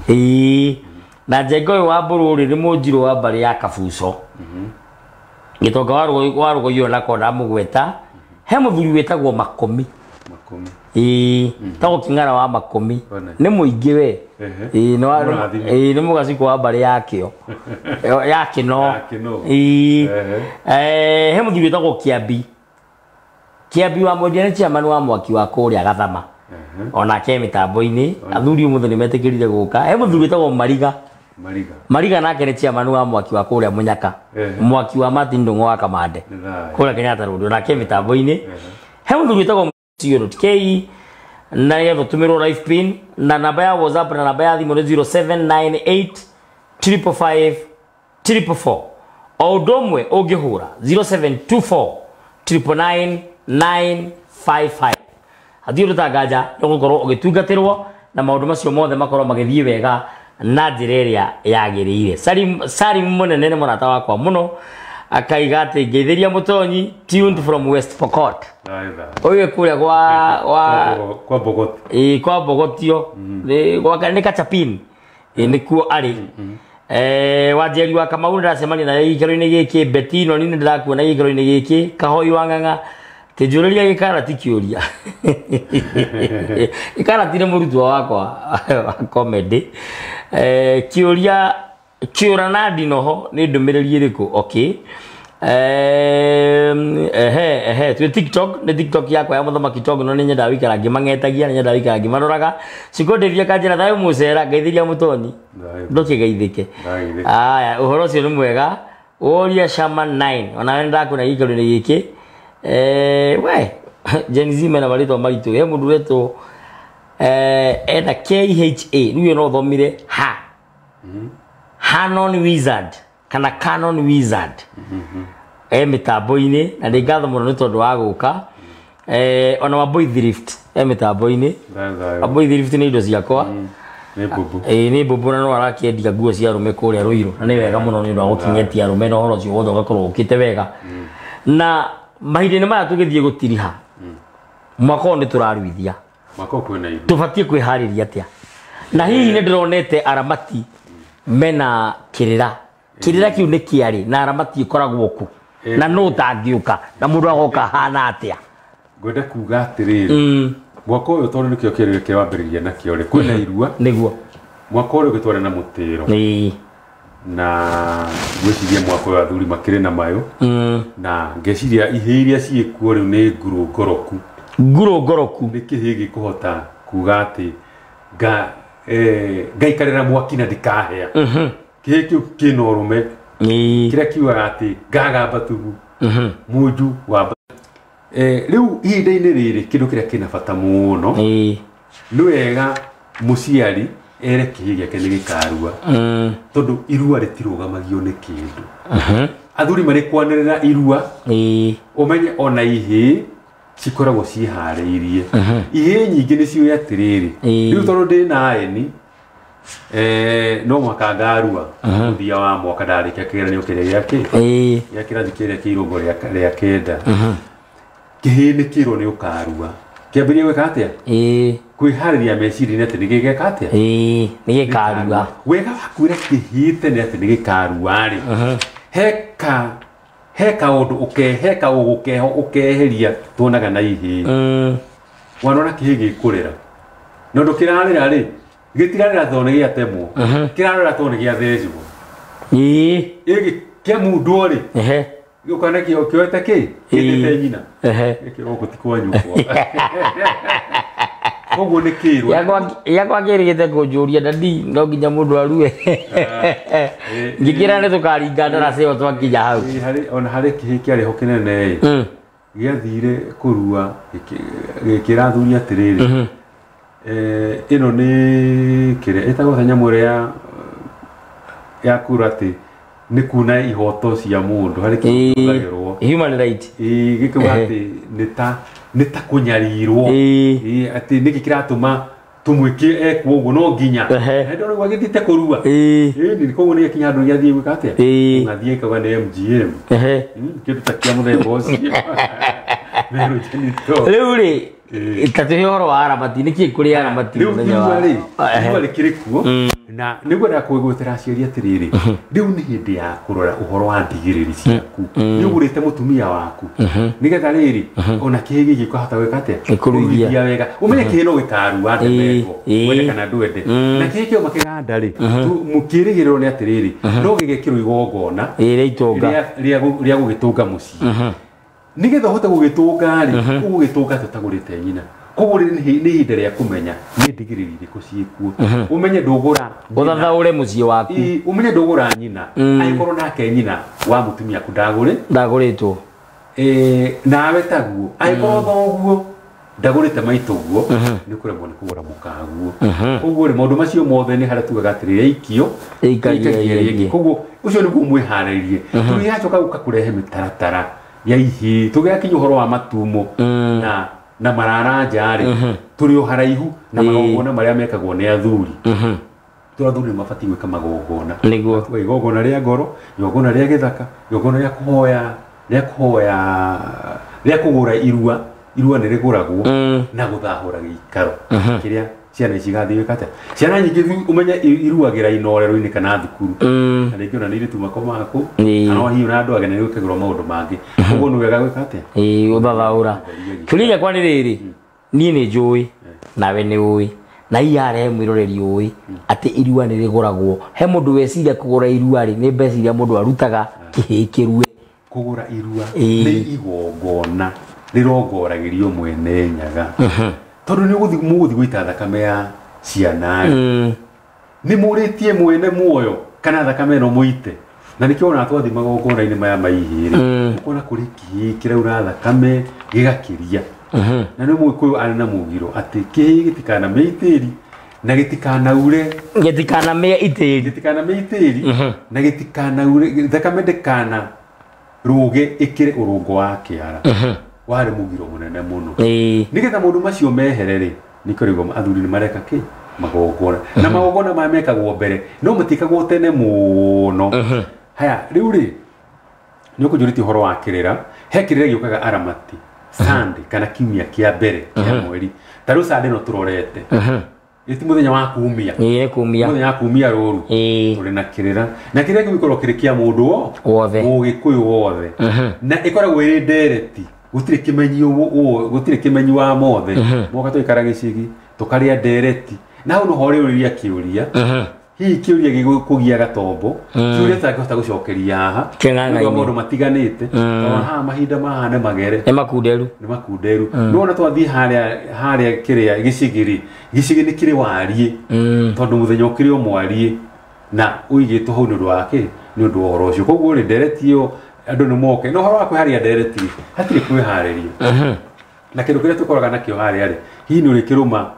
na Njenga ũyũ wa Mbũrũ rĩ nĩ Mũnjirũ wa mbarĩ ya Kabuco Gĩtonga wa Rũgoyo nako ndamũgweta he mũthuri wĩtagwo Makũmi tagwo Kĩng'ara wa Makũmi nĩ mũingĩ we nĩ Mũgacikũ wa mbarĩ yakĩo ya Kĩno he mũthuri wĩtagwo Kĩambi wa mwendia nĩ chairman wa mwaki wa kũrĩa Gathama onake mĩtambo-inĩ athuri ũmũthĩ nĩ metĩkĩrire gũka he mũthuri wĩtagwo Mariga nake nĩ chairman wa mwaki wa kũrĩa Mũnyaka mwaki wa Martin Ndung'u wa Kamande kũrĩa Kenyatta Road onake mĩtambo-inĩ he mũthuri wĩtagwo TK na nĩgetha ũtũmĩrwo live pin na namba ya WhatsApp na namba ya thimũ nĩ 0798 555 444 o ũndũ ũmwe ũngĩhũra 0724 999 955 hatirĩ ũtanganja nĩgũkorwo ũgĩtungatĩrwo na maũndũ macio mothe makorwo magĩthiĩ wega na njĩra ĩrĩa yagĩrĩire Salim mũnene nĩ mũrata wakwa mũno akaiga ati ngeithiria mutonyi tuned from West Pokot oyo kuria kwa Bogoti kwa Bogotio ni Kachapin nikuo ari wajeri wa Kamau ndacemania na igero-ini giki Betino ni ndirakuona igero-ini giki Kahoi wa Ng'ang'a kijuria gikarati kiuria ikarati ni murutwo wakwa wa comedy kiuria kiura ndinoho ni ndumiriri iriku okay twi TikTok yakwa ya Muthamaki Tongo no ni nyenda wikara ngimang'etagia ni nyenda wikara ngimaroraga cikonderia kanjira thayo mucera ngeithiria mutoni ndukigeithike aya uhoro cio ni mwega uria Shama 9 ona wenda kuna igero-ini giki we Gen Z mena barito maritu he mundu reto ena KHA niwe no thomire Hanon Wizard kana Canon Wizard mitambo-ini na ngatho muno ni tondu wa guka ona Wambui Thrift mitambo-ini Wambui Thrift ni indo ciakwa ni bubu na no arakiendia nguo cia rume kuria Ruiru na ni wega muno ni ndo gukinyetia rume no horo cio wothe ugakorwo ukite wega na mahinde maya tugithie gutiriha mwako ni turaruithia mwako kwena indo tubatie kwihariria atia na hihi ni ndironete aramati mena kirira kiu ni kiari na aramati ikoragwo ku na no tangiuka na mundu agoka hana atia ngwenda kuga atiriri mwako uyu tondu nikio kirire ke wambiriria na kio ri kwena irua niguo mwako uyu gitware na mutiro na gwiciria mwako wa athuri makire na mayo na ngeciria ihiria ciikuo riu ni nguru ngoroku ni kihigi kuhota kuga ati ngaikarira mwaki na ndikahea kihikiu kino rume kiria kiugaga ati ngagamba tugu munju wa riu ihinda-ini riri kindu kiria kina bata muno ni wega muciari ere kihi giake ni gikarua tondu irua ritirugamagio ni kindu athuri mari kwanirira irua umenye ona ihi cikoragwo ciharĩirie ihĩ nyingĩ nĩ ciũĩ atĩrĩrĩ rĩu tondũ ndĩ na aeni no mwaka ngarua mũthia wa mwaka ndarĩkia kĩgeranio kĩrĩa gĩa kĩrathi kĩrĩa kĩa irũngo rĩa kenda kĩhĩ nĩ kĩrwo nĩ ũkarua kĩambĩrĩria gwĩka atĩa kwĩharĩria meciria-inĩ atĩ nĩ gĩgeka atĩa nĩ gĩkarua wega wakwĩra kĩhĩte nĩ atĩ nĩ gĩkarua-rĩ heka undu ukeheka ugukeho ukeheria tuonaga na ihi wanona kihigi kurera nondu kirarira ri gitirarira thone gia temwo kirarira thone gia thecwo igi kia mundu ri ukana kio kioete ki kitete nyina kio gutikwa nyukwa koguo ni kirwa yakwa kirigite kunjuria ndadi no nginya mundu arue ngikira ni tukaringa ndaracio twakinya hau ona hari kihi kiari ho kinene giathire kurua gikirathuria atiriri ino ni kire etagwo nyamu ria ya kurati ni kuna ihoto cia mundu hari kigagirwo human right gikiuga ati ni ta kunyarirwo ati niki kiratuma tumwiki ekwo uguo no nginya ndo rwa githite kurua ni koguo ni kinya ndu giathie gwika atia ngathie kaga ni MGM kindu takia muthemba ucio riu ri itatuhe horo wa aramati niki kuri aramati muthenya wa ri kirikuo na niguo ndakwigwetera ciaria atiriri riu ni hindi ya kurora uhoro wa ndigiriri ciaku ni ugurite mutumia waku nigetha riri ona kihigi gikohota gwika atia kuruithia wega umenye kihino gikarua ndemeko wende kana ndwende na kihikio makiganda ri mukirigirwo ni atiriri no gigekirwo igongona ria gugitunga mucii nigetha uhote gugitunga ri ugitunga tutagurite nyina koguo ni ihinda ria kumenya ni ndigiriri iriku ciikuo umenye ndugura uthathaure mucii waku umenye ndugura nyina aikorwo nake nyina wa mutumia ku ndaguritwo nawe taguo aikorwo thoguo ndagurite maituguo ni kuremwo ni kugura mukaguo koguo ri maundu macio mothe ni haria tugaga atiriri ikio ikagia koguo ucio niguo mwiharĩirie tũyacoka guka kurehe mitaratara ya ihi tugakinya uhoro wa matumo na mararanja ri turi o haraihu na magongona maria mekagwo ni athuri turathuri mabati gwika magogona niguo tuga igogona ria ngoro igogona ria githaka igogona ria kugura irua ni riguragwo na guthahura giikaro kiria ciana ici gathi wikate ciana nyingi umenya iruagira inorero-ini kana thukuru na ringi ona niri tumakomako no hiyo na andu agene gwikagirwo maundu mangi uguo ni wega gwikate uthathaura kiuria kwa ni riri nie ni njui nawe ni ui na iare mwiroreri ui ati irua ni riguragwo he mundu weciria kugura irua ri ni mbeca iria mundu arutaga kihikirue kugura irua ni igongona rirongoragirio mwene nyaga tondu ni muguthi gwita thakame ya ciana ni muritie mwene muoyo kana thakame no muite na nikio ona twathi magongona-ini maya maihiri ukona kuri kihi kiraura thakame gigakiria na ni Muikuyu ari na mugiro ati kihi gitikana meitiri na gitikana ure gitikana me itiri na gitikana ure thakame ndekana ruge ikire urungo wa kiara wari mugiro munene muno nigetha mundu macio meherere nikorigo athuri ni mareka ki magogona na magogona ma mekagwo mbere no mutikagwo tene muno haya riu ri ni ukujuriti horo wa kirira he kirira giukaga aramati sande kana kiumia kia mbere kia mweri taru sande no turorete iti muthenya wa kuumia muthenya wa kuumia ruru turi na kirira na kirira gikorwo kiri kia mundu wothe Mugikuyu wothe na ikoragwo iri ndereti gutire kimenyi wa mothe moka tuikara gicigi tukaria ndereti na hau no hore uriria kiuria hihi kiuria gigukugia gatombo kiuria takihota gucokeria haha keng'ang'a-ini maundu matiganite haha mahinda mahane magere ni makunderu no ona twathii haria kiria gicigi ni kiri warie tondu muthenya ukiri o mwarie na uigitwo hau ni undu wake ni undu wa horo ucio koguo ri ndereti iyo andu ni moke no horo wa kwiharia ndereti hatiri kwihariria na kindu kiria tukoraga nakio haria ri hihi ni urikiruma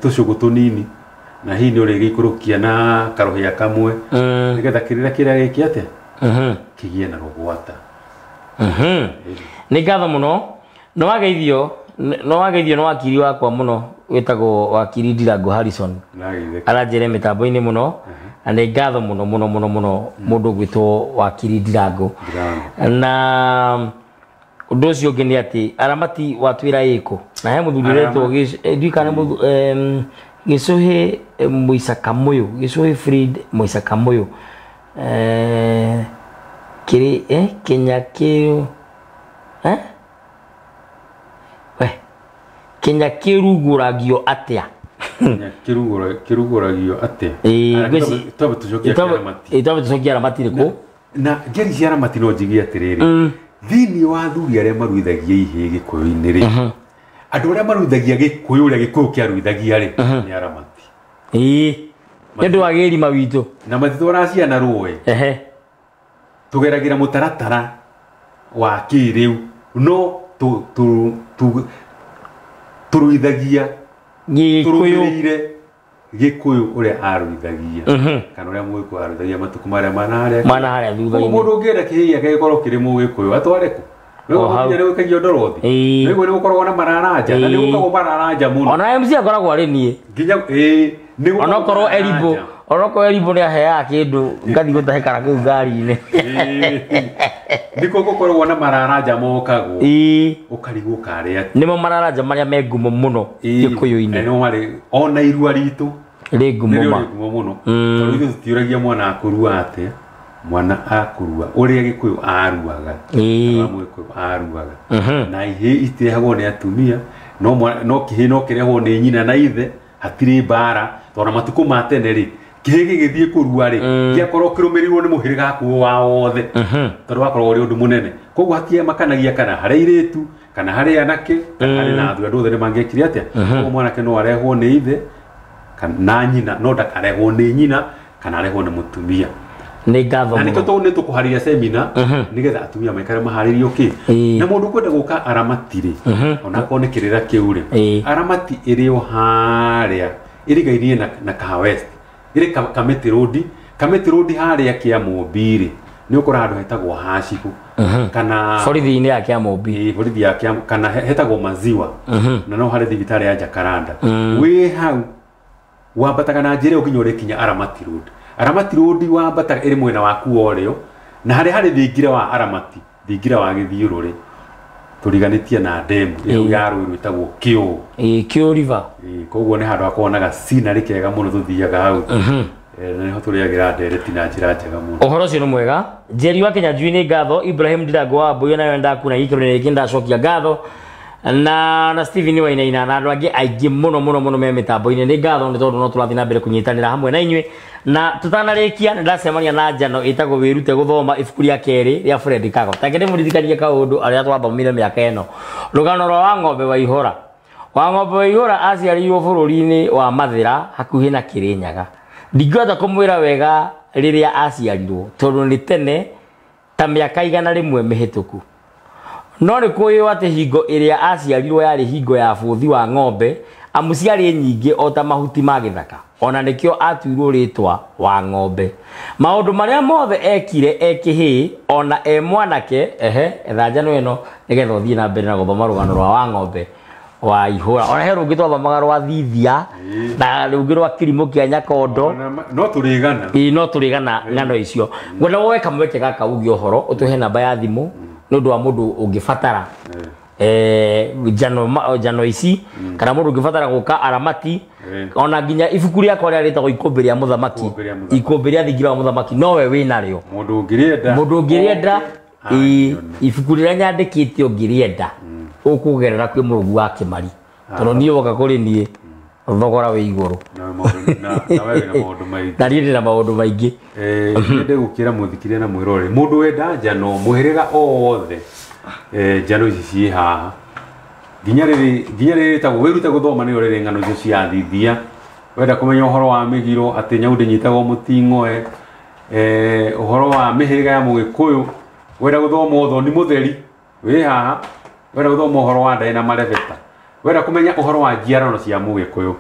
tucugu tunini na hihi ni urigikurukia na karohia kamwe nigetha kirira kiria giki atia kigie na rugwata ni ngatho muno no wageithio no wakiri wakwa muno witagwo wakiri Ndirango Harrison aranjire mitambo-ini muno na ni ngatho muno mundu gwitwo wakiri Ndirango na undu ucio ungi ni ati aramati watwira iko na he muthuri retwo ndikana Gicuhi Muica Muyu Gicuhi Fred Muica Muyu kiri Kenya kiru Kenya kiruguragio atia kiruguragio atia tobe tucokia aramati riku na ngeri cia aramati no njigie atiriri thini wa athuri aria maruithagia ihe Gikuyu-ini ri andu aria maruithagia Gikuyu uria Gikuyu kiaruithagia ri ni aramati ndu wa girima witu na matitwara ciana ruwe tugeragira mutaratara wa kiriu no turuithagia Gikuyu uria aruithagia kana uria Muikuyu aruithagia matuku maria mana haria thutha-ini mundu ungienda kihi ake gikorwo kiri Mugikuyu atware ku no ni wikagio ndorothi niguo ni gukorwo na mararanja na ni gukorwo mararanja muno ona MC akoragwo ari nie nginya ni onokorwo eribo ni aheaga kindu ngathi gutahikara kiu ngari-ini niko gukorwo na mararanja mokagwo ukarigwo karia nimo mararanja maria me ngumo muno Gikuyu-ini no mari ona irua ritu ri ngumo muno tondu ithu tutiuragia mwana akurua atia mwana akurua uria Gikuyu aruaga Muikuyu aruaga na ihe itirehagwo ni atumia no kihi no kirehwo ni nyina na ithe hatiri mbara tona matuku ma tene ri kihi gigithie kurua ri giakorwo kirumirirwo ni muhiriga kuo wa wothe tondu wakorwo uri undu munene koguo hatie makanagia kana hari iritu kana hari anake kana hari na athu andu othe ni mangiekire atia koguo mwanake no arehwo ni ithe kana nyina no ndakarehwo ni nyina kana arehwo ni mutumia ni ngatho na nikio tu ni tukuharia semina nigetha atumia maikare maharirio ki na mundu kwenda guka aramati ri ona ko ni kirira kiu ri aramati iri o haria irigairie na Kaha West iri Kamiti Road haria kia Mumbiri ni ukora handu hetagwo Hashiku kana borithi-ini ya Kiamumbi borithi ya kana hetagwo Maziwa na no hari thibitari ya Jacaranda wi hau wambataga na njĩra ũkinya ũrĩ kinya Aramati Road. Aramati Road wambataga ĩrĩ mwena waku orĩo na harĩ thingira wa Aramati, thingira wa Gĩthiũrũrĩ tũriganĩtie na ndemu ĩyo ya rũĩ rwĩtagwo Kĩũ. Kĩũ River. Koguo nĩ handũ hakoragwo na gacinarĩ kega mũno tũthiaga hau. Na nĩho tũrĩagĩra ndereti na njĩra njega mũno. Ũhoro ũcio nĩ mwega. Njeri wa Kenya Njui nĩ ngatho, Ibrahim Ndirango wa Mbũi nayo ndakuna gĩkĩro gĩkĩ ndacokia ngatho. Na Steven Wainaina na andũ angĩ aingĩ mũno me mĩtambo-inĩ nĩ ngatho nĩ tondũ no tũrathiĩ na mbere kũnyitanĩra hamwe na inyuĩ. Na tũtanarĩkia nĩ ndacemania na njano ĩtagwo wĩrute gũthoma ibuku rĩa kerĩ rĩa Fred Kago. Take ndĩmũririkanie kaũndũ arĩa twathomire mĩaka ĩno. Rũgano rwa Wang'ombe Waihũra. Wang'ombe Waihũra aciarirwo bũrũri-inĩ wa Mathĩra hakuhĩ na Kĩrĩnyaga. Ndingĩhota kũmwĩra wega rĩrĩa aciarirwo tondũ nĩ tene ta mĩaka igana rĩmwe mĩhĩtũku. No nĩ kũĩywo atĩ hingo ĩrĩa aciarirwo yarĩ hingo ya bũthi wa ng'ombe amu ciarĩ nyingĩ o ta mahuti ma gĩthaka. Ona nĩkĩo atuirwo rĩtwa wa ng'ombe. Maũndũ marĩa mothe ekire ekĩhĩ ona mwanake etha njano ĩno nĩgetha ũthiĩ na mbere na gũthoma rũgano rwa Wang'ombe Waihũra. Ona he rũngĩ twathomaga rwa Thithia na rũngĩ rwa Kĩrimũ kĩa Nyakondo. No tũrĩgana. No tũrĩgana ng'ano icio. Ngwenda woe kamweke gaka uge ũhoro ũtũhe namba ya thimũ nĩ ũndũ wa mũndũ ũngĩbatara njano ici kana mũndũ ũngĩbatara gũka Aramati ona nginya ibuku rĩakwa rĩrĩa rĩtagwo Ikũmbĩ rĩa Mũthamaki, Ikũmbĩ rĩa Thingira wa Mũthamaki nowe wĩnarĩo. Mũndũ ũngĩrĩenda ibuku rĩrĩa nyandĩkĩte ũngĩrĩenda ũkũgerera kwĩ Mũrũgu wa Kĩmari tondũ niĩ woka kũrĩ niĩ thogora wĩ igũrũ na niĩ ndĩna maũndũ maingĩ. Nĩndĩ gũkĩra mũthikĩria na mwĩrore mũndũ wenda njano mũhĩrĩga othe njano ici ciĩ haha nginya rĩrĩ tagwo wĩrute gũthoma nĩyo rĩrĩ ng'ano icio cia Thithia. Wenda kũmenya ũhoro wa Mĩgiro atĩ nyau ndĩnyitagwo mũting'oe, ũhoro wa mĩhĩrĩga ya Mũgĩkũyũ, wenda gũthoma ũthoni mũtheri wĩ haha, wenda gũthoma ũhoro wa Ndaĩ na Marebeta, wenda kũmenya ũhoro wa njiarano cia Mũgĩkũyũ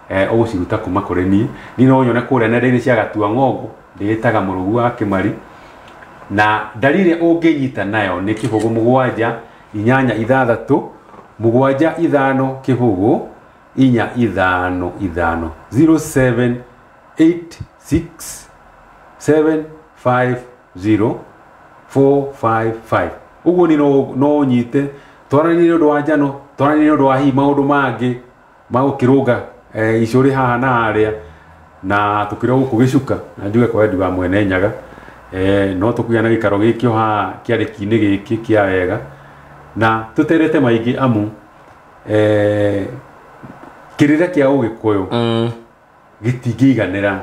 ũgũciruta kuma kũrĩ niĩ no nyone kũrĩa nenda-inĩ cia Gatuang'ongo ndĩĩtaga Mũrũgu wa Kĩmari. Na ndariri ũngĩnyita nayo nĩ kĩbũgũ 7 8 6 7 5 kĩbũgũ 4 5 5 07 86 750 455. Ũguo ni no nyite twarani nĩ ũndũ wa njano, twarani nĩ ũndũ wa hihi maũndũ mangĩ ma gũkĩrũnga icũrĩ haha na harĩa na tũkĩrĩa gũkũ Gĩcuka na njuge kwa wendi wa Mwene Nyaga. No tũkũgĩa na gĩikaro gĩkĩ haha kĩarĩki-inĩ gĩkĩ kĩa wega na tũterete maingĩ amu kĩrĩra kĩa Ũgĩkũyũ gĩtingĩiganĩra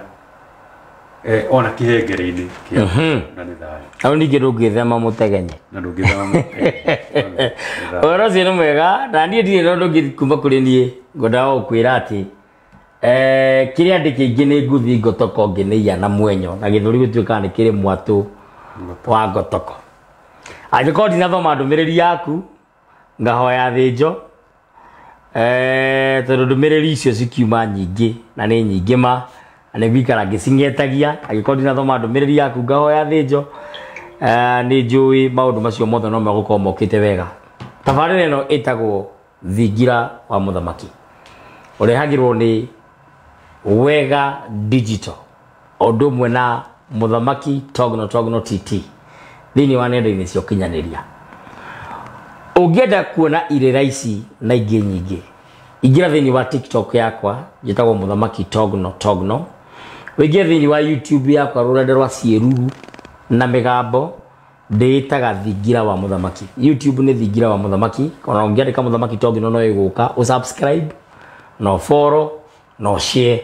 ona kĩhengere-inĩ kĩa na nĩ thayũ. Hau ningĩ ndũngĩthema mũtegenye Na ndũngĩthema mũtegenye. Ũhoro ũcio nĩ mwega na niĩ ndirĩ na ũndũ ũngĩ kuma kũrĩ niĩ ngwendaga gũkwĩra atĩ kĩrĩa ndĩ kĩingĩ nĩ ngũthiĩ Ngotoko ngĩnĩia na mwenyo na gĩthũri gũtuĩkaga nĩ kĩrĩ mwatũ wa Ngotoko. Angĩkorwo ndinathoma ndũmĩrĩri yaku ngahoya thĩnjo tondũ ndũmĩrĩri icio cikiuma nyingĩ na nĩ nyingĩ ma na nĩ gwĩkara ngĩcing'etagia. Angĩkorwo ndinathoma ndũmĩrĩri yaku ngahoya thĩnjo nĩ njũĩ maũndũ macio mothe no megũkorwo mokĩte wega. Tabarĩra ĩno ĩtagwo Thingira wa Mũthamaki ũrehagĩrwo nĩ Wega Digital ũndũ ũmwe na Mũthamaki Togno TT thĩinĩ wa nenda-inĩ cia ũkinyanĩria. Ũngĩenda kuona irĩra ici na ingĩ nyingĩ ingĩra thĩinĩ wa TikTok yakwa njĩtagwo Mũthamaki Togno, wĩingĩre thĩinĩ wa YouTube yakwa rũrenda rwa Ciĩruru na Mĩgambo ndĩĩtaga Thingira wa Mũthamaki. YouTube nĩ Thingira wa Mũthamaki, ona ũngĩandĩka Mũthamaki Togno no ĩgũka ũsubscribe no follow no share.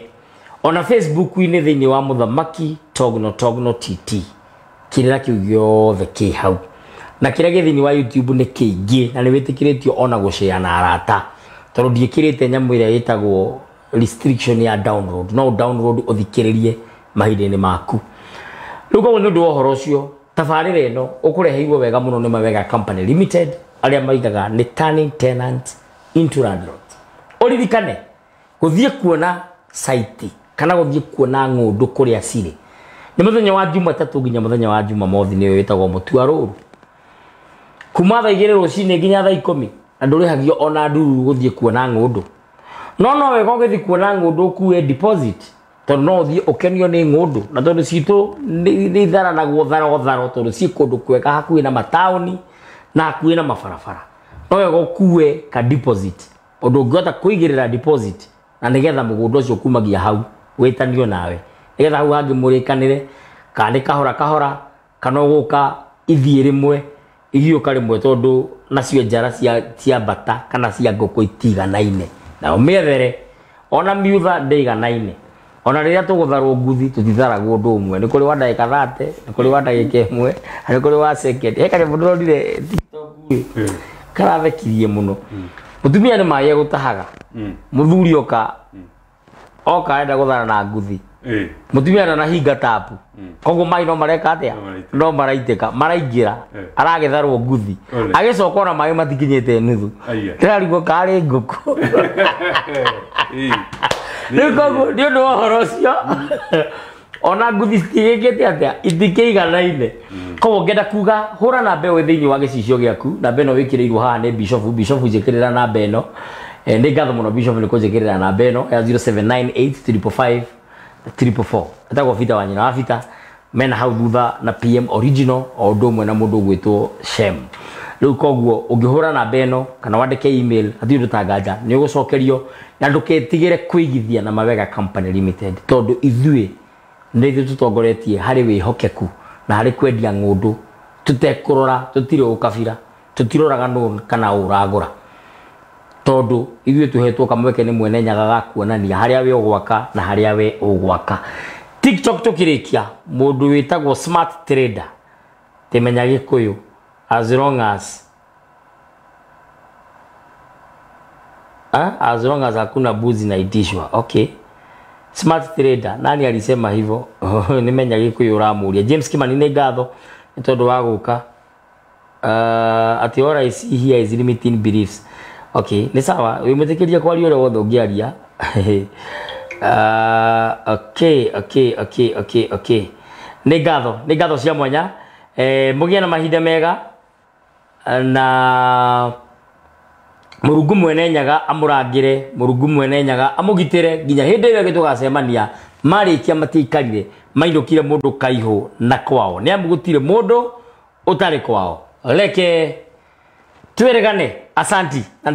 Ona Facebook-inĩ thĩinĩ wa Mũthamaki Togno TT kĩrĩra kĩu gĩothe kĩ hau na kĩrĩa gĩ thĩinĩ wa YouTube nĩ kĩingĩ na nĩ wĩtĩkĩrĩtio ona gũshare na arata tondũ ndiĩkĩrĩte nyamũ ĩrĩa ĩtagwo restriction ya download. No download ũthikĩrĩrie mahinda-inĩ maku. Rĩu koguo nĩ ũndũ wa ũhoro ũcio tabarĩra ĩno ũkũreheirwo wega mũno nĩ Mawega Company Limited arĩa maigaga nĩ turning tenant into landlord. Ũririkane gũthiĩ kuona site kana gũthiĩ kuona ng'ũndũ kũrĩa cirĩ nĩ mũthenya wa Jumatatũ nginya mũthenya wa Jumamothi nĩyo ĩtagwo Mũtuarũrũ kuma thaa 2 rũcinĩ nginya thaa 10 na ndũrĩhagio ona nduru gũthiĩ kuona ng'ũndũ. no we gogethi kuona ngundu kuwe deposit to no thi ukenio ni ngundu na tondu citu ni thara na gutharo tondu ci kundu kweka hakuhi na matauni na hakuhi na mabarabara no we gokuwe ka deposit undu ngota kuigirira deposit na nigetha mugundu ucio kumagia hau witanio nawe nigetha hau hangi murikanire kandi kahora kana guka ithie rimwe igiuka rimwe tondu nacio njara cia bata kana cia ngoko itiganaine na umethere ona miutha ndeiganaine ona riria tugutharwo nguthi tutitharagwo undu umwe ni kuri wa ndagika 30 ni kuri wa ndagika imwe ni kuri wa second hekare mundu ndire TikTok karathekirie muno mutumia ni maye gutahaga muthuri oka enda guthara na nguthi mutumia na hinga tapu koguo mai no mareka atia no maraiteka maraingira aragitharwo nguthi agicoka na mai matikinyete nuthu kirarigwo kari nguku nikoguo ni undu wa horo cio ona nguthi citigikite atia itikiganaine koguo ngenda kuga hura na mbeũ thiini wa gicicio giaku na beno wikirirwo haha ni bishop njikirira na beno ni ngatho muno bishop ni kunjikirira na beno ya 0798555444 etagwo Vita wa nyina wa Vita mena hau thutha na PM original o undu umwe na mundu gwitwo Shem riu koguo ungihura na beno kana wandike email athiu ndutanganja ni ugucokerio na nduketigire kuigithia na Mawega Company Limited tondu ithui ndithu tutongoretie hari wihokeku na hari kwendia ngundu tutekurora tutire ukabira tutiroraga no kana uragura tondu ithui tuhetwo Kamweke ni mwene nyaga gakuonania haria we ugwaka na haria we ugwaka TikTok tukirikia mundu witagwo Smart Trader temenya Gikuyu as long as hakuna buzi na itishwa okay Smart Trader nani alisema hivyo nimenya Gikuyu uramuria James Kimani ni ngatho ni tondu wa guka ati ora is here is limiting beliefs okay ni sawa we mutekeria kwari ore wothe ungiaria okay ni ngatho cia mwanya mugie na mahinda mega na Murungu mwene nyaga amurangire Murungu mwene nyaga amugitire nginya hindi ire gitugacemania marikia matikarire mainukire mundu kaihu na kwao ni amugutire mundu utari kwao reke twiregane asanti na